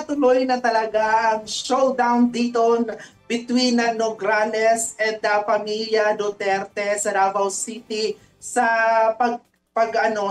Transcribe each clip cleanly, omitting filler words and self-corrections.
tuloy na talaga ang showdown dito between Nograles and pamilya Duterte sa Davao City sa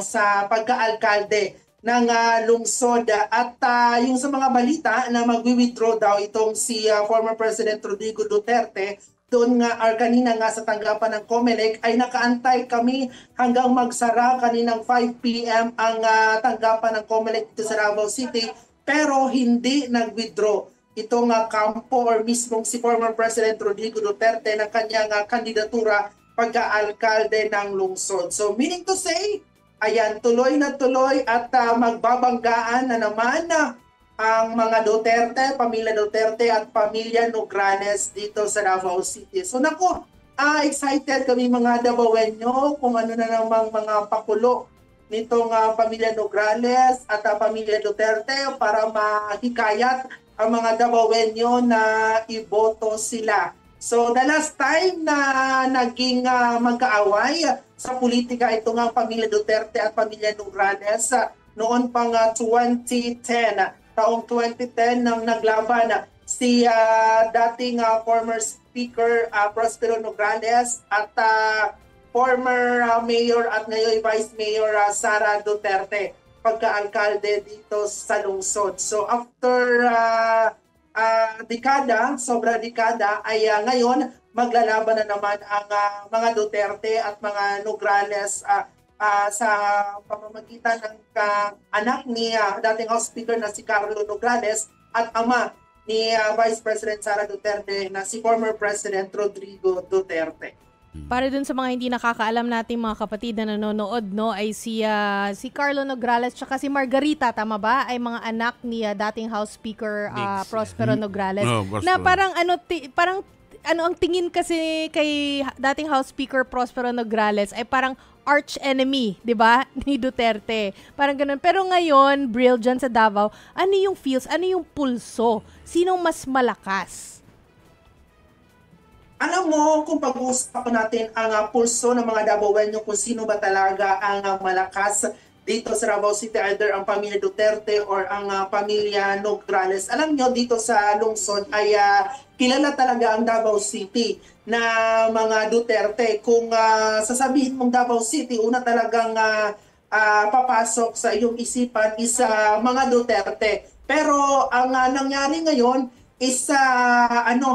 sa pagkaalkalde ng lungsod at yung sa mga balita na magwi-withdraw daw itong si former President Rodrigo Duterte doon nga or kanina nga sa tanggapan ng COMELEC ay nakaantay kami hanggang magsara kaninang 5 p.m. ang tanggapan ng COMELEC dito sa Davao City pero hindi nag-withdraw itong kampo or mismong si former President Rodrigo Duterte ng kanyang kandidatura pagka-alkalde ng lungsod. So meaning to say, ayan, tuloy na tuloy at magbabanggaan na naman ang mga Duterte, pamilya Duterte at pamilya Nograles dito sa Davao City. So naku, excited kami mga Davaoenyo kung ano na namang mga pakulo nitong pamilya Nograles at pamilya Duterte para mahikayat ang mga Davaoenyo na iboto sila. So the last time na naging magkaaway sa politika ito nga pamilya Duterte at pamilya Nograles noon pang 2010. Taong 2010 nang naglaban si dating former Speaker Prospero Nograles at former Mayor at ngayon Vice Mayor Sara Duterte pagka-alkalde dito sa lungsod. So after sobra dekada ay ngayon maglalaban na naman ang mga Duterte at mga Nograles sa pamamagitan ng anak ni dating House Speaker na si Carlo Nograles at ama ni Vice President Sara Duterte na si former President Rodrigo Duterte. Para dun sa mga hindi nakakaalam nating mga kapatid na nanonood, no, ay si Carlo Nograles tsaka si Margarita, tama ba? Ay mga anak ni dating House Speaker Prospero Nograles. Na parang ang tingin kasi kay dating House Speaker Prospero Nograles ay parang arch enemy, 'di ba? Ni Duterte. Parang ganoon. Pero ngayon, Bril dyan sa Davao, ano yung feels, ano yung pulso? Sinong mas malakas? Alam mo, kung pag-uusapan natin ang pulso ng mga Davaoenyo kung sino ba talaga ang malakas dito sa Davao City, either ang pamilya Duterte or ang pamilya Nograles. Alam nyo, dito sa lungsod ay kilala talaga ang Davao City na mga Duterte. Kung sasabihin mong Davao City, una talagang papasok sa iyong isipan is mga Duterte. Pero ang nangyari ngayon is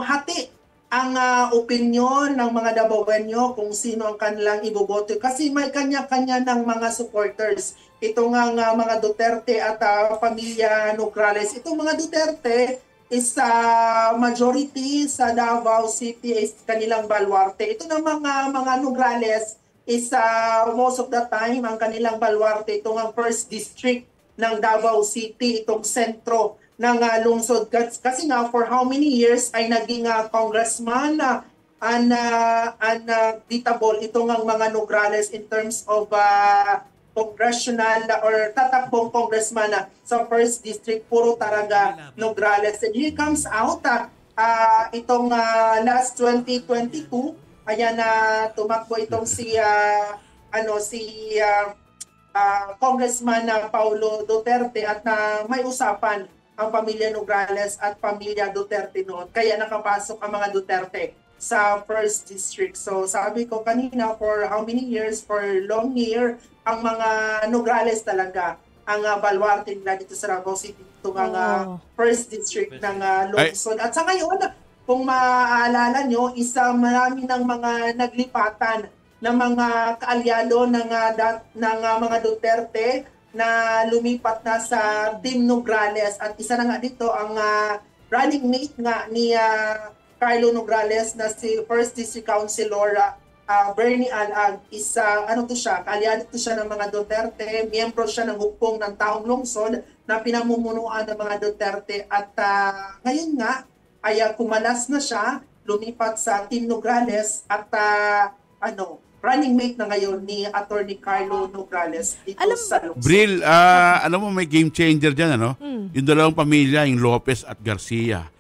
hati ang opinyon ng mga Davaoenyo kung sino ang kanilang iboboto. Kasi may kanya-kanya ng mga supporters. Ito nga mga Duterte at pamilya Nograles. Itong mga Duterte is majority sa Davao City is kanilang baluarte. Ito na mga Nograles is most of the time ang kanilang baluarte. Ito nga first district ng Davao City, itong sentro ng lungsod. Kasi nga for how many years ay naging congressman unbeatable itong mga Nograles in terms of congressional or tatakbong congressman sa first district, puro talaga Nograles. And here comes out itong last 2022, ayan tumakbo itong si Congressman Paulo Duterte at may usapan ang pamilya Nograles at pamilya Duterte noon. Kaya nakapasok ang mga Duterte sa first district. So sabi ko kanina, for how many years, for long year, ang mga Nograles talaga ang baluarte nila dito sa Davao City, itong mga first district ng lungsod. At sa ngayon, kung maaalala nyo, marami ng mga naglipatan ng mga kaalyado ng mga Duterte na lumipat na sa Team Nograles. At isa na nga dito ang running mate nga ni Carlo Nograles na si First District Councilor Bernie Alag. Kaalyado to siya ng mga Duterte, miyembro siya ng hukbong ng taong lungsod na pinamumunuan ng mga Duterte. At ngayon nga ay kumalas na siya, lumipat sa Team Nograles at running mate na ngayon ni Attorney Carlo Nograles dito sa lungsod. Bril, alam mo may game changer dyan, Yung dalawang pamilya, yung Lopez at Garcia.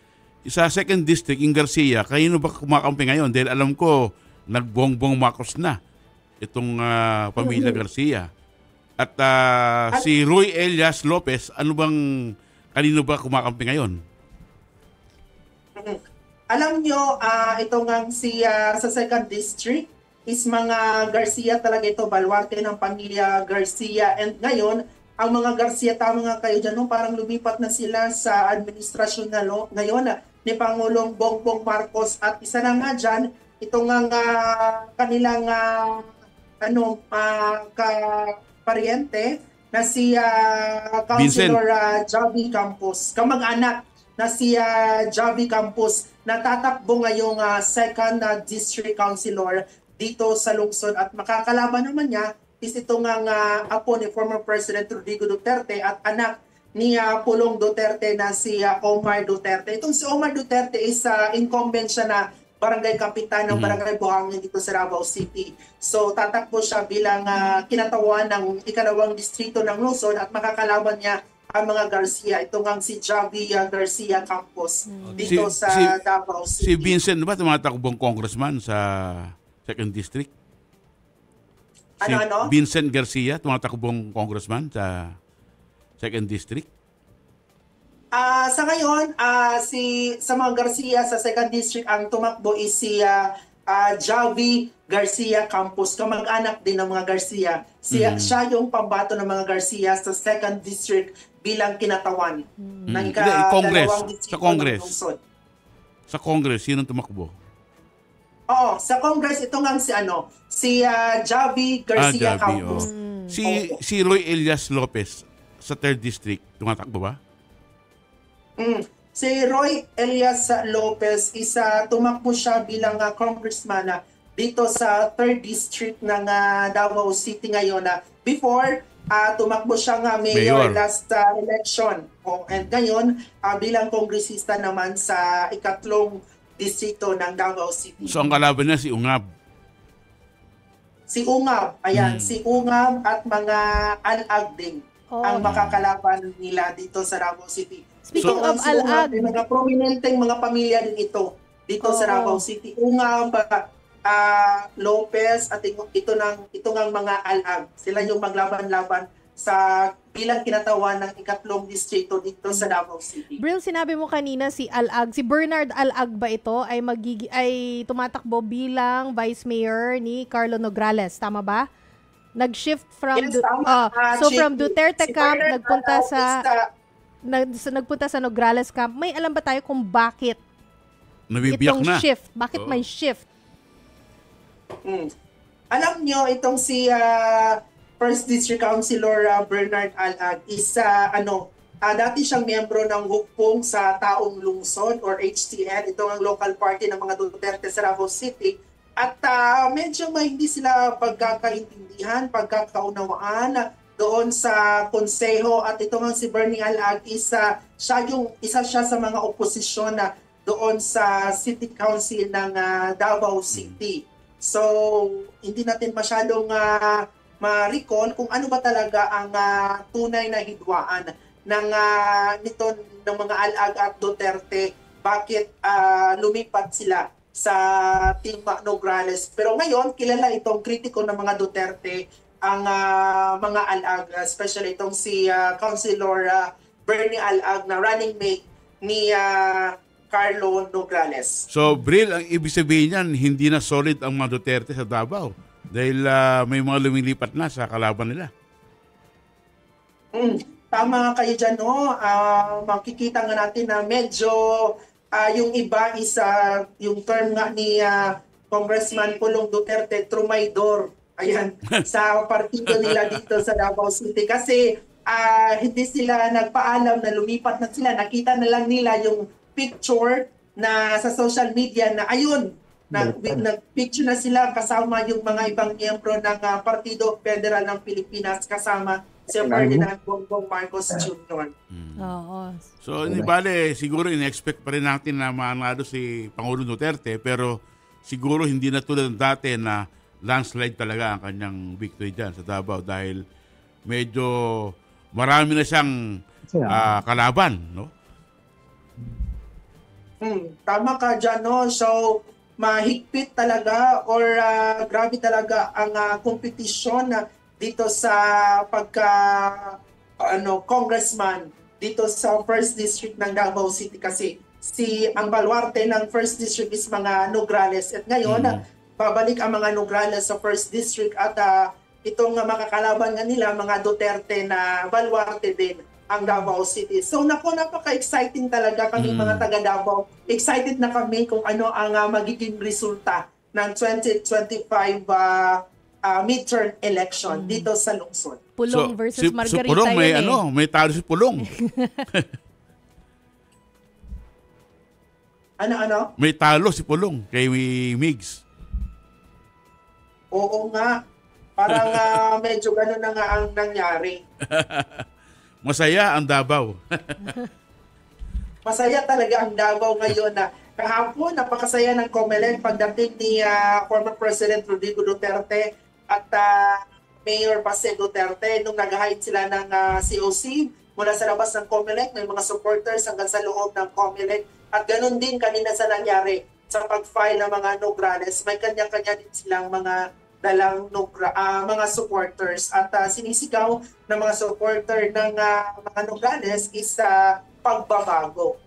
Sa second district, yung Garcia, kayo ba kumakampi ngayon? Dahil alam ko, nagbongbong Marcos na itong pamilya Garcia. At si Roy Elias Lopez, ano bang Kanino ba kumakampi ngayon? Alam nyo, ito nga sa 2nd District is mga Garcia talaga ito, baluarte ng pamilya Garcia. And ngayon, ang mga Garcia, tama nga kayo dyan, parang lumipat na sila sa administrasyon ngayon ni Pangulong Bongbong Marcos. At isa na nga dyan, ito nga kanilang kaparyente na si Councilor Javi Campos, kamag-anak na si Javi Campos, natatakbo ngayong 2nd District Councilor dito sa lungsod. At makakalaban naman niya is ito nga apo ni former President Rodrigo Duterte at anak ni Pulong Duterte na si Omar Duterte. Itong si Omar Duterte is incumbent siya na barangay kapitan ng barangay Buhangin dito sa Davao City. So tatakbo siya bilang kinatawan ng 2nd distrito ng lungsod at makakalaban niya ang mga Garcia. Ito nga si Javi Garcia Campos dito sa Davao City. Si Vincent ba tumatakbong congressman sa 2nd District? Vincent Garcia, tumatakbong congressman sa 2nd District? Sa ngayon, sa mga Garcia sa 2nd District, ang tumakbo is si Javi Garcia Campos, kamag-anak din ng mga Garcia. Siya yung pambato ng mga Garcia sa 2nd District bilang kinatawan ng Congress. Sa Congress. Sa Congress, sino tumakbo? Oo, sa Congress, ito nga si Javi Garcia Campos. Si Roy Elias Lopez sa 3rd District, tumatakbo ba? Si Roy Elias Lopez tumakbo siya bilang congressman dito sa 3rd District ng Davao City ngayon. Before, tumakbo siya mayor last election. And ngayon, bilang kongresista naman sa 2nd distrito ng Davao City. So ang kalaban niya si Ungab? Si Ungab, ayan. Si Ungab at mga alag din ang makakalaban nila dito sa Davao City. Speaking of alag, mga prominenteng mga pamilya din ito dito sa Davao City. Ungab, Lopez at ito ng mga alag. Sila yung maglaban-laban sa bilang kinatawan ng 2nd distrito dito sa Davao City. Bril, sinabi mo kanina si Alag, si Bernard Alag ba ito ay tumatakbo bilang Vice Mayor ni Carlo Nograles, tama ba? Nag-shift from from Duterte camp nagpunta sa Nograles camp. May alam ba tayo kung bakit nabibiyak na shift? Bakit may shift? Alam nyo, itong si 1st District Councilor Bernard Alag is dati siyang miyembro ng Hukpong sa Taong Lungsod or HTL. Ito ang local party ng mga Duterte sa Davao City. At medyo hindi sila pagkakaintindihan, pagkakaunawaan doon sa konseho. At ito nga si Bernie Alag isa siya sa mga oposisyon doon sa City Council ng Davao City. So, hindi natin masyadong ma-recall kung ano ba talaga ang tunay na hidwaan ng mga Alag at Duterte, bakit lumipat sila sa Team Nograles. Pero ngayon, kilala itong kritiko ng mga Duterte, ang mga Alag, especially itong si Councilor Bernie Alag na running mate ni Carlo Nograles. So, Bril, ang ibig sabihin niyan, hindi na solid ang mga Duterte sa Davao dahil may mga lumilipat na sa kalaban nila. Tama kayo dyan, no? Makikita nga natin na medyo yung iba is yung term nga ni Congressman Pulong Duterte, trumaydor. Ayan, sa partido nila dito sa Davao City. Kasi hindi sila nagpaalam na lumipat na sila. Nakita na lang nila yung picture na sa social media na ayun, nag-picture na sila kasama yung mga ibang miyembro ng Partido Federal ng Pilipinas kasama si Ferdinand Bongbong Marcos Jr. Oo. So, hindi bale, siguro in-expect pa rin natin na manalo si Pangulong Duterte, pero siguro hindi na tulad ng dati na landslide talaga ang kanyang victory dyan sa Davao dahil medyo marami na siyang kalaban, no? Tama ka dyan, no? So, mahigpit talaga or grabe talaga ang kompetisyon dito sa congressman dito sa 1st District ng Davao City kasi ang baluarte ng 1st District is mga Nograles at ngayon babalik ang mga Nograles sa 1st District at itong makakalaban nga nila mga Duterte na baluarte din ang Davao City. So napaka-exciting talaga kami mga taga Davao. Excited na kami kung ano ang magiging resulta ng 2025 midterm election dito sa lungsod. Pulong versus Margarita si Pulong may yun may talo si Pulong. Ano? May talo si Pulong kay Migs. Oo nga. Parang medyo gano'n na nga ang nangyari. Masaya ang Davao. Masaya talaga ang Davao ngayon na kahapon napakasaya ng COMELEC pagdating ni former President Rodrigo Duterte at Mayor Baste Duterte nung nag-hide sila ng COC mula sa labas ng COMELEC. May mga supporters hanggang sa loob ng COMELEC at ganoon din kanina sa nangyari sa pag-file ng mga Nograles. May kanya-kanya din silang mga dalang mga supporters at sinisigaw ng mga supporter ng mga Nograles is pagbabago.